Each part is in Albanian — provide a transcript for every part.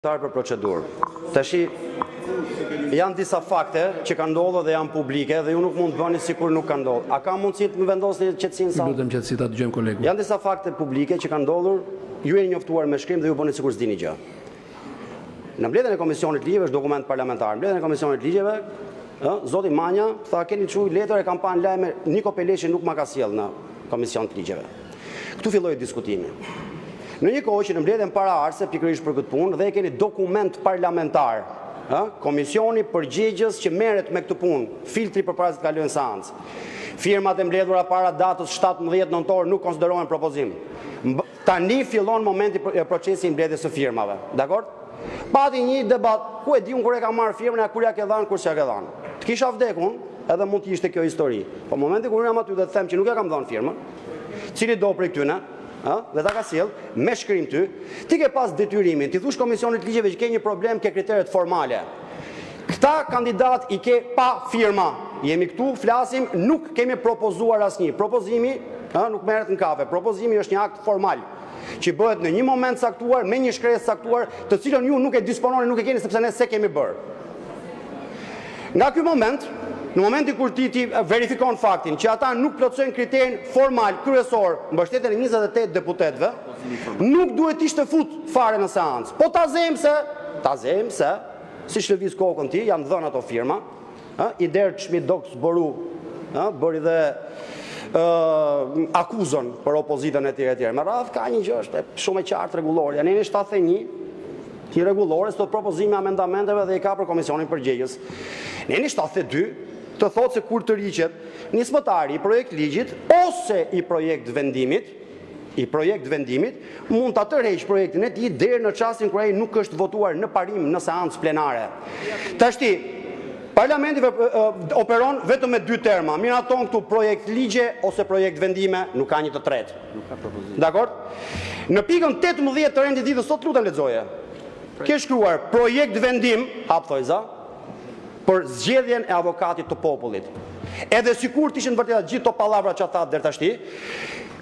Për procedurë. Tashi janë disa fakte që kanë ndodhur dhe janë publike dhe ju nuk mund të bëni sikur nuk kanë ndodhur. A ka mundësi të më vendosni qetësinë sa? Lutem qetësi ta dëgjojmë kolegun. Janë disa fakte publike që kanë ndodhur, ju jeni njoftuar me shkrim dhe ju bëni sikur s'dini gjë. Në mbledhjen e Komisionit Ligjeve është dokument parlamentar. Në mbledhjen e Komisionit Ligjeve, zoti Manja tha keni çuj letër e kampan lajme Niko Peleshi nuk ma ka sjell në Komision të Ligjeve. Ktu filloi diskutimi. Në një kohë që në mbledhjen paraardhëse pikërisht për këtë punë dhe keni dokument parlamentar, komisioni përgjegjës që merret me këtë punë, filtri përpara se të kalojnë seancë. Firmat e mbledhura para datës 17 nëntor nuk konsiderohen propozim. Tani fillon momenti procesi i mbledhjes së firmave. Dakor? Pati një debat, ku e di unë kur e ka marrë firmën, kur ja ke dhënë, kur s'ja ke dhënë. Të kisha vdekun, edhe mund të ishte kjo histori. Po momenti kur jam aty dhe të them që nuk ja kam dhënë firmën, cili do prej këtyne, dhe ta ka sjell me shkrim ti ke pas detyrimin, ti thush Komisionit Ligjeve që ke një problem, ke kriteret formale. Këta kandidat i ke pa firma. Jemi këtu, flasim, nuk kemi propozuar asnjë. Propozimi nuk merret në kafe. Propozimi është një akt formal që bëhet në një moment caktuar, me një shkresë caktuar, të cilën ju nuk e dispononi, nuk e keni sepse ne se kemi bërë. Nga ky moment, në momentin kur ti verifikon faktin që ata nuk plotësojnë kriterin formal kryesor, mbështetjen e 28 deputetëve, nuk duhet ishte fut fare në seancë. Po ta zejmë se, si lëviz kokën ti, janë dhënë ato firma, Ider Çmit Doks Boru, bëri dhe akuzon për opozitën e tjerë. Me radhë ka një gjë është shumë e qartë rregullorja. Në 71 ti rregullore sot propozimi amendamenteve dhe i ka për Komisionin Përgjegjës. Në 72 të thotë se kur të riqet nismëtari i projekt ligjit ose i projekt vendimit, mund të tërheq projektin e tij deri në çastin kur ai nuk është votuar në parim në seancë plenare. Tashti, Parlamenti operon vetëm me dy terma, miraton këtu projekt ligje ose projekt vendime, nuk ka një të tretë. Dakor? Në pikën 18 të rendit ditës sot lutem lexoje. Ke shkruar projekt vendim, hap thojza, për zgjedhjen e avokatit të popullit. Edhe sikur të ishin vërtetë gjithë to pallavra që tha deri tashti,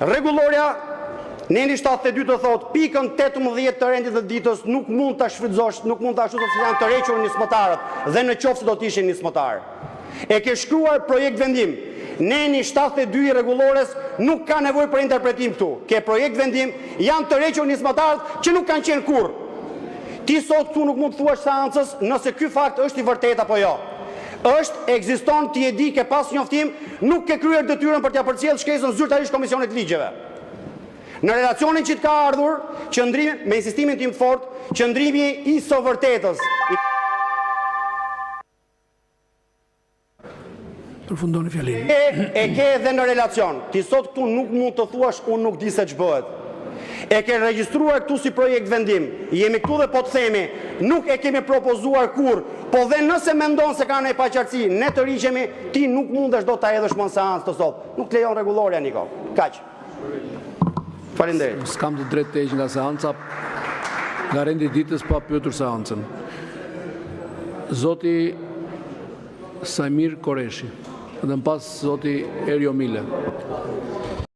rregullorja Neni 72 të thot, pikën 18 të rendit të ditës nuk mund të shfrytëzosh, nuk mund të ashtu të janë të requr nismëtarët dhe në qoftë se do të ishin nismëtarë. E ke shkruar projekt vendim. Neni 72 i rregullores nuk ka nevojë për interpretim këtu. Ke projekt vendim, janë të requr nismëtarët që nuk kanë qenë kurrë. Ti sot këtu nuk mund të thuash seancës nëse ky fakt është i vërtetë apo jo. Ekziston, ti e di, ke pas njoftim, nuk ke kryer detyrën për t'ia përcjellë shkresën zyrtarisht Komisionit Ligjeve. Në relacionin që të ka ardhur, qëndrimi, me insistimin tim të fort, qëndrimi i së vërtetës. Përfundoni fjalimin. E ke edhe në relacion. Ti sot këtu nuk mund të thuash unë nuk di se ç'bëhet. E ke regjistruar këtu si projekt vendim. Jemi këtu dhe po të themi, nuk e kemi propozuar kur, po dhe nëse mendon se ka në paqartësi, ne të riqemi, ti nuk mundesh do ta hedhësh më në seancë të sot. Nuk lejon rregullorja, Niko. Kaq. Faleminderit. S'kam të drejtë të heq nga seanca, nga rendi ditës pa pyetur seancën. Zoti Sajmir Koreshi, dhe në pas zoti Erio Mile.